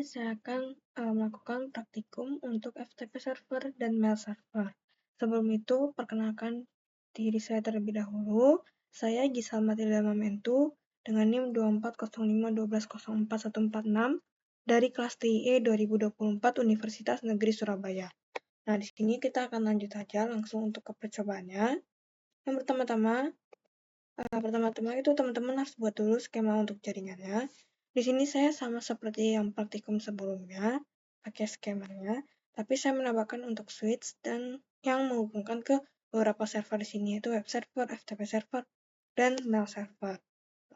ini saya akan melakukan praktikum untuk FTP server dan mail server. Sebelum itu, perkenalkan diri saya terlebih dahulu. Saya Gisal Matilda Mamentu dengan NIM 240512044146 dari kelas TIE 2024 Universitas Negeri Surabaya. Nah, di sini kita akan lanjut aja langsung untuk ke percobaannya. Yang pertama-tama itu teman-teman harus buat dulu skema untuk jaringannya. Di sini saya sama seperti yang praktikum sebelumnya, pakai skemanya, tapi saya menambahkan untuk switch dan yang menghubungkan ke beberapa server di sini, yaitu web server, FTP server, dan mail server.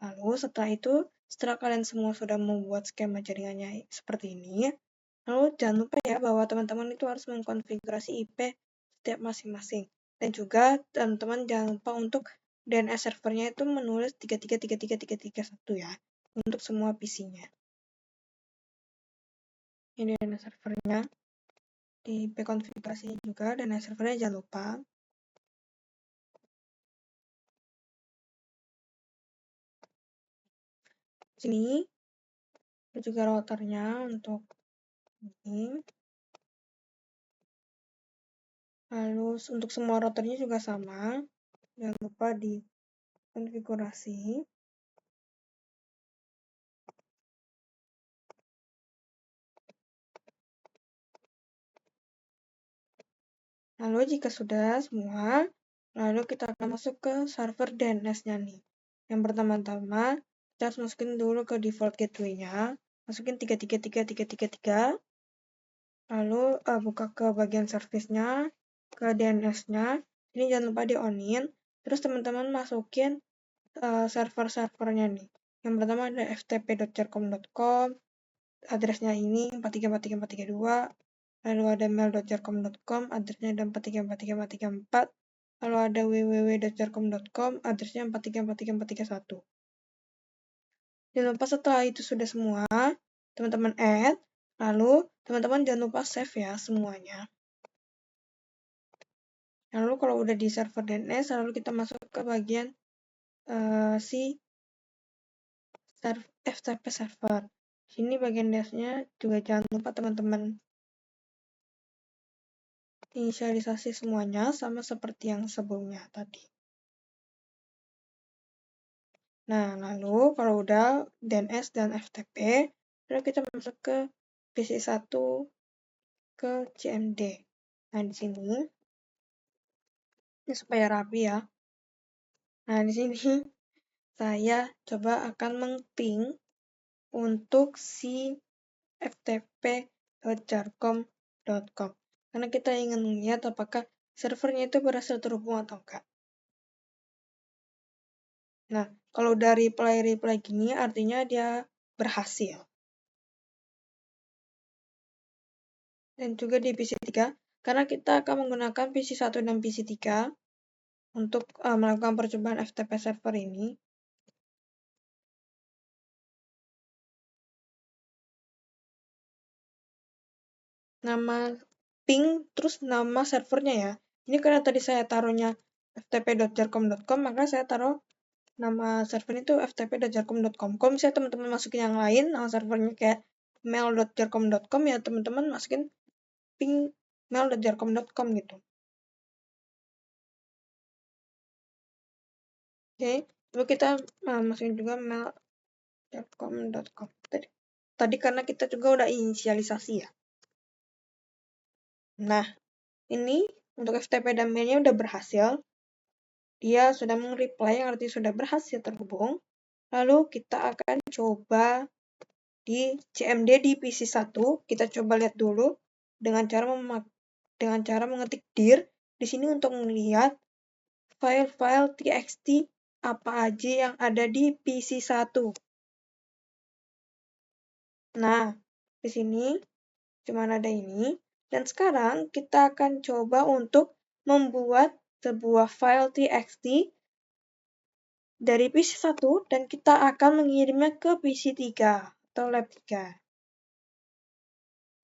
Lalu setelah kalian semua sudah membuat skema jaringannya seperti ini, lalu jangan lupa ya bahwa teman-teman itu harus mengkonfigurasi IP setiap masing-masing. Dan juga teman-teman jangan lupa untuk DNS servernya itu menulis 333331 ya, untuk semua PC-nya. Ini DNS servernya, di IP konfigurasi juga DNS servernya jangan lupa. Sini, ada juga routernya untuk ini. Lalu untuk semua routernya juga sama, jangan lupa di konfigurasi. Lalu jika sudah semua, lalu kita akan masuk ke server DNS-nya nih. Yang pertama-tama, kita harus masukin dulu ke default gateway-nya, masukin 333333, lalu buka ke bagian service-nya, ke DNS-nya, ini jangan lupa di-on-in, terus teman-teman masukin server-servernya nih. Yang pertama ada ftp.jarcom.com, addressnya ini 4343432, lalu ada mail.jarcom.com, addressnya ada 4343434, lalu ada www.jarcom.com, addressnya 4343431. Jangan lupa setelah itu sudah semua, teman-teman add, lalu teman-teman jangan lupa save ya semuanya. Lalu kalau udah di server DNS, lalu kita masuk ke bagian si FTP server. Sini bagian DNS-nya juga jangan lupa teman-teman inisialisasi semuanya sama seperti yang sebelumnya tadi. Nah, lalu kalau udah DNS dan FTP, lalu kita masuk ke PC1 ke CMD. Nah, di sini ini supaya rapi ya. Nah, di sini saya coba akan meng-ping untuk si ftp.jarcom.com. Karena kita ingin melihat apakah servernya itu berhasil terhubung atau enggak. Nah, kalau dari reply gini artinya dia berhasil. Dan juga di PC3, karena kita akan menggunakan PC1 dan PC3 untuk melakukan percobaan FTP server ini. Nama ping, terus nama servernya ya. Ini karena tadi saya taruhnya ftp.jarcom.com, maka saya taruh nama server itu ftp.jarcom.com. Kalau misalnya teman-teman masukin yang lain, nama servernya kayak mail.jarcom.com, ya teman-teman masukin ping mail.jarcom.com gitu. Oke, lalu kita masukin juga mail.jarcom.com. Tadi karena kita juga udah inisialisasi ya. Nah, ini untuk FTP dan mailnya udah berhasil. Dia sudah meng-reply yang artinya sudah berhasil terhubung. Lalu kita akan coba di CMD di PC1. Kita coba lihat dulu dengan cara mengetik dir di sini untuk melihat file-file txt apa aja yang ada di PC1. Nah, di sini cuma ada ini. Dan sekarang kita akan coba untuk membuat sebuah file txt dari PC1 dan kita akan mengirimnya ke PC3 atau lab 3.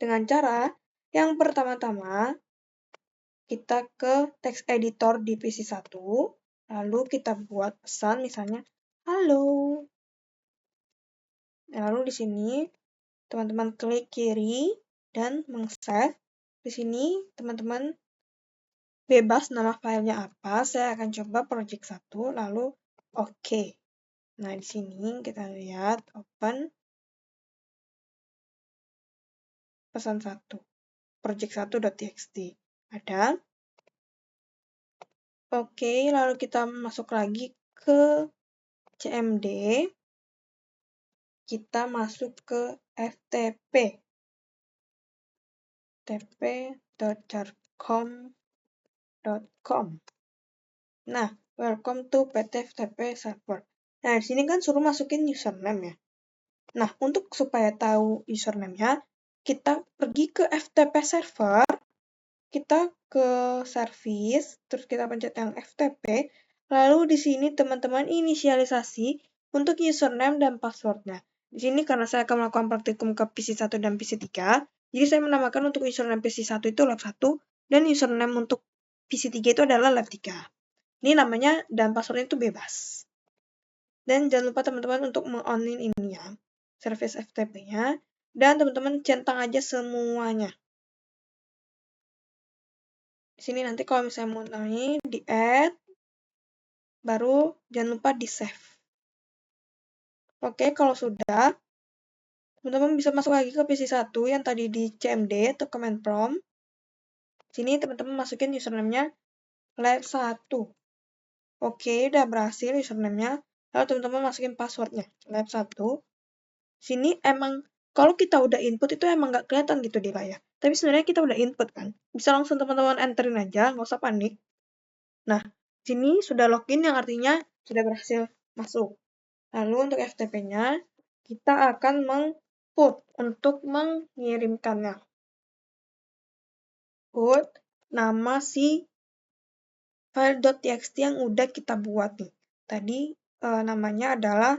Dengan cara yang pertama-tama kita ke text editor di PC1, lalu kita buat pesan misalnya halo. Lalu di sini teman-teman klik kiri dan meng-save. Di sini teman-teman bebas nama filenya apa. Saya akan coba project 1 lalu oke. Nah, di sini kita lihat open pesan 1 project1.txt ada. Oke, lalu kita masuk lagi ke CMD. Kita masuk ke ftp ftp.jarcom.com. Nah, welcome to PT FTP server. Nah, di sini kan suruh masukin username ya. Nah, untuk supaya tahu username-nya, kita pergi ke FTP server, kita ke service, terus kita pencet yang FTP, lalu di sini teman-teman inisialisasi untuk username dan passwordnya. Di sini karena saya akan melakukan praktikum ke PC1 dan PC3, jadi saya menamakan untuk username PC1 itu lab1 dan username untuk PC3 itu adalah lab3. Ini namanya dan passwordnya itu bebas. Dan jangan lupa teman-teman untuk meng-on-in ini ya, service FTP-nya, dan teman-teman centang aja semuanya. Di sini nanti kalau misalnya mau nanya di add, baru jangan lupa di save. Oke, kalau sudah, teman-teman bisa masuk lagi ke PC1 yang tadi di CMD atau command prompt. Sini teman-teman masukin username-nya lab1. Oke, udah berhasil username-nya. Lalu teman-teman masukin password-nya lab1. Sini emang kalau kita udah input itu emang nggak kelihatan gitu di layar. Tapi sebenarnya kita udah input kan. Bisa langsung teman-teman enterin aja, nggak usah panik. Nah, sini sudah login yang artinya sudah berhasil masuk. Lalu untuk FTP-nya, kita akan meng-put untuk mengirimkannya. Put nama si file.txt yang udah kita buat nih. Tadi namanya adalah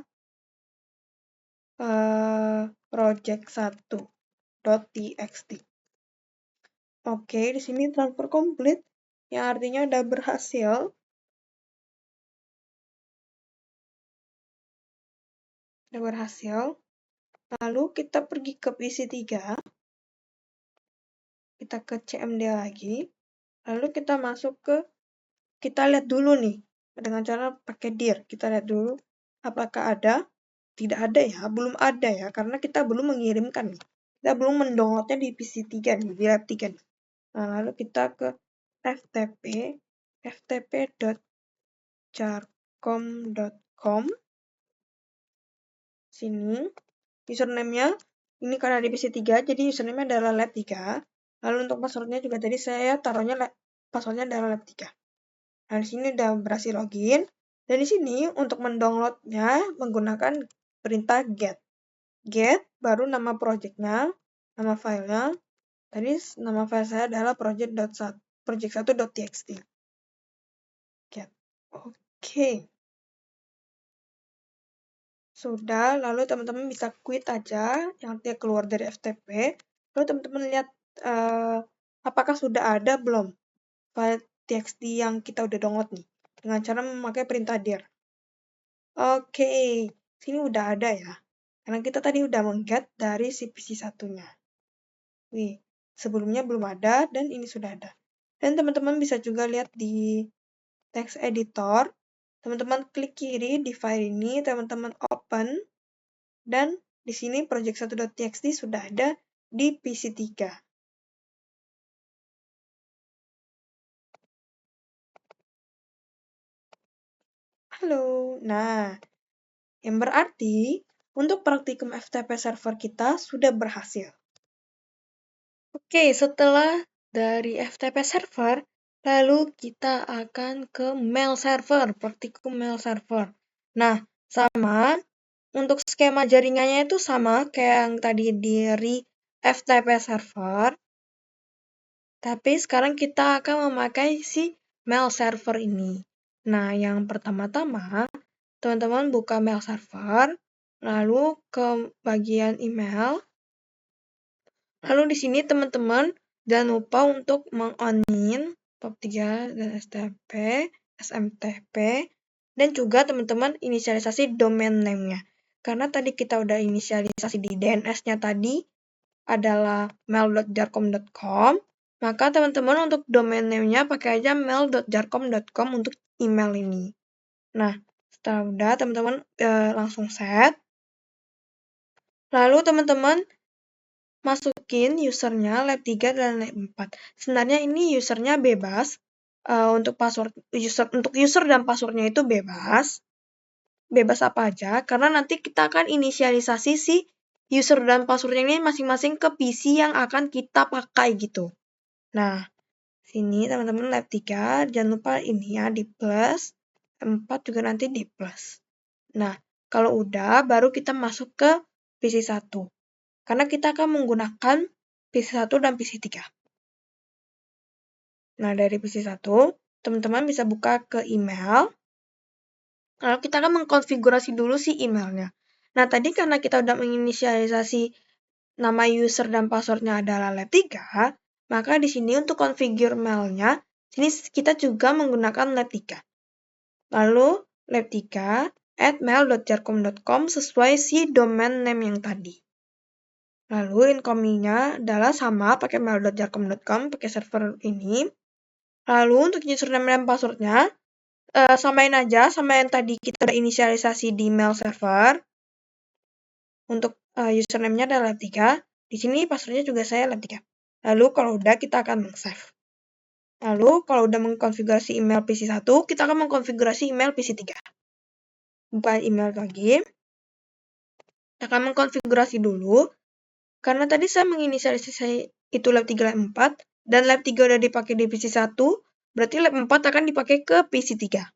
project1.txt. Oke, di sini transfer complete, yang artinya udah berhasil. Lalu kita pergi ke PC3, kita ke CMD lagi, lalu kita masuk ke, kita lihat dulu nih, dengan cara pakai dir, kita lihat dulu apakah ada. Tidak ada ya, belum ada ya, karena kita belum mengirimkan nih. Kita belum mendownloadnya di PC3 nih, di lab 3 nih. Nah, lalu kita ke ftp.jarcom.com. Sini, username-nya, ini karena di PC3, jadi username-nya adalah lab 3. Lalu untuk password-nya juga tadi saya taruhnya password-nya adalah lab 3. Nah, di sini udah berhasil login. Dan di sini untuk mendownloadnya menggunakan perintah get. Get, baru nama project-nya, nama filenya. Tadi nama file saya adalah project1.txt. Get. Oke. Sudah, lalu teman-teman bisa quit aja, yang artinya keluar dari FTP. Lalu teman-teman lihat apakah sudah ada belum file txt yang kita udah download nih, dengan cara memakai perintah dir. Oke, sini udah ada ya. Karena kita tadi udah meng-get dari si PC1-nya. Wih, sebelumnya belum ada dan ini sudah ada. Dan teman-teman bisa juga lihat di text editor. Teman-teman klik kiri di file ini, teman-teman open. Dan di sini project1.txt sudah ada di PC3. Halo. Nah, yang berarti untuk praktikum FTP server kita sudah berhasil. Oke, setelah dari FTP server, lalu kita akan ke mail server, praktikum mail server. Nah, sama, untuk skema jaringannya itu sama kayak yang tadi dari FTP server, tapi sekarang kita akan memakai si mail server ini. Nah, yang pertama-tama, teman-teman buka mail server, lalu ke bagian email. Lalu di sini teman-teman jangan lupa untuk meng-on-in POP3 dan SMTP, dan juga teman-teman inisialisasi domain name-nya. karena tadi kita udah inisialisasi di DNS-nya tadi adalah mail.jarkom.com, maka teman-teman untuk domain name-nya pakai aja mail.jarkom.com untuk email ini. Nah, setelah udah teman-teman langsung set. Lalu teman-teman masukin usernya lab 3 dan lab 4. Sebenarnya ini usernya bebas. Untuk user dan passwordnya itu bebas. Bebas apa aja, karena nanti kita akan inisialisasi si user dan passwordnya ini masing-masing ke PC yang akan kita pakai gitu. Nah, sini teman-teman lab 3, jangan lupa ini ya di plus, 4 juga nanti di plus. Nah, kalau udah, baru kita masuk ke PC 1. Karena kita akan menggunakan PC 1 dan PC 3. Nah, dari PC 1, teman-teman bisa buka ke email. Lalu kita akan mengkonfigurasi dulu si emailnya. Nah, tadi karena kita udah menginisialisasi nama user dan passwordnya adalah lab 3, maka di sini untuk configure mailnya, sini kita juga menggunakan lab 3. Lalu, lab 3 @mail.jarkom.com sesuai si domain name yang tadi. Lalu, incoming-nya adalah sama, pakai mail.jarkom.com, pakai server ini. Lalu, untuk username dan password-nya, samain aja sama yang tadi kita udah inisialisasi di mail server. Untuk username-nya adalah lab 3. Di sini password-nya juga saya lab 3. Lalu kalau udah kita akan save. Lalu kalau udah mengkonfigurasi email PC 1, kita akan mengkonfigurasi email PC 3. Buka email lagi. Kita akan mengkonfigurasi dulu. Karena tadi saya menginisialisasi itu lab 3 lab 4 dan lab 3 udah dipakai di PC 1, berarti lab 4 akan dipakai ke PC 3.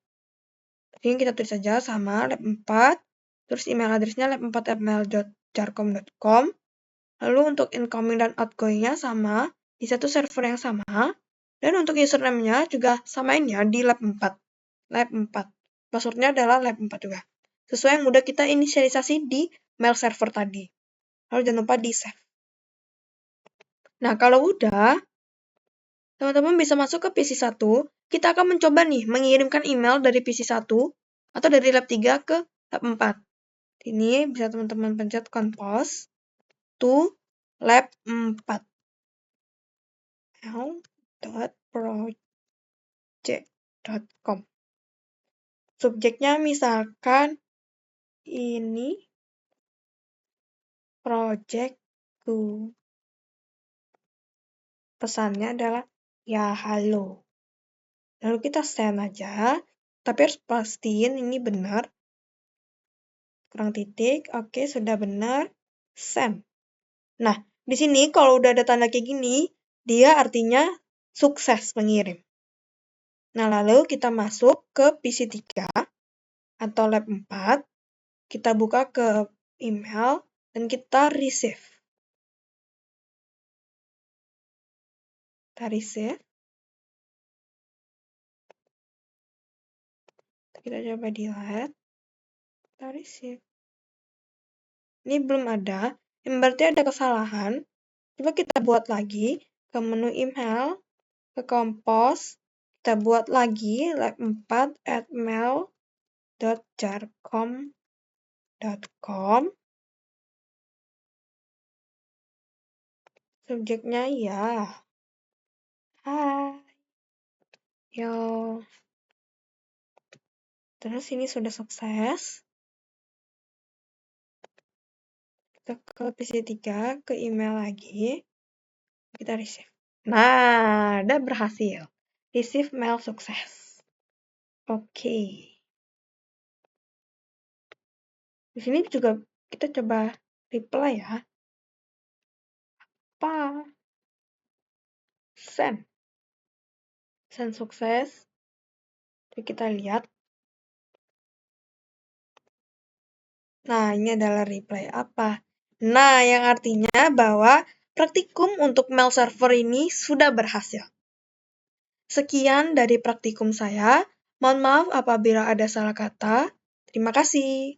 Jadi kita tulis saja sama lab 4, terus email address-nya lab4@mail.jarkom.com. Lalu untuk incoming dan outgoing-nya sama, di satu server yang sama. Dan untuk username-nya juga samain ya di lab 4. Lab 4. Password-nya adalah lab 4 juga. Sesuai yang udah kita inisialisasi di mail server tadi. Lalu jangan lupa di save. Nah, kalau udah, teman-teman bisa masuk ke PC 1. Kita akan mencoba nih mengirimkan email dari PC 1 atau dari lab 3 ke lab 4. Ini bisa teman-teman pencet compose to lab 4. mail.project.com. Subjeknya misalkan ini projectku. Pesannya adalah ya halo. Lalu kita send aja, tapi harus pastiin ini benar. Kurang titik, oke sudah benar, send. Nah, di sini kalau udah ada tanda kayak gini, dia artinya sukses mengirim. Nah, lalu kita masuk ke PC 3 atau lab 4, kita buka ke email, dan kita receive. Kita receive. Kita coba delete. Kita receive. Ini belum ada, yang berarti ada kesalahan. Coba kita buat lagi ke menu email, ke compose, kita buat lagi lab4@mail.jarkom.com. Subjeknya ya. Hai. Yo. Terus ini sudah sukses. Kita ke PC 3, ke email lagi. Kita receive. Nah, udah berhasil. Receive mail sukses. Oke. Di sini juga kita coba reply ya. Apa? Send. Send sukses. Jadi kita lihat. Nah, ini adalah reply apa? Nah, yang artinya bahwa praktikum untuk mail server ini sudah berhasil. Sekian dari praktikum saya. Mohon maaf apabila ada salah kata. Terima kasih.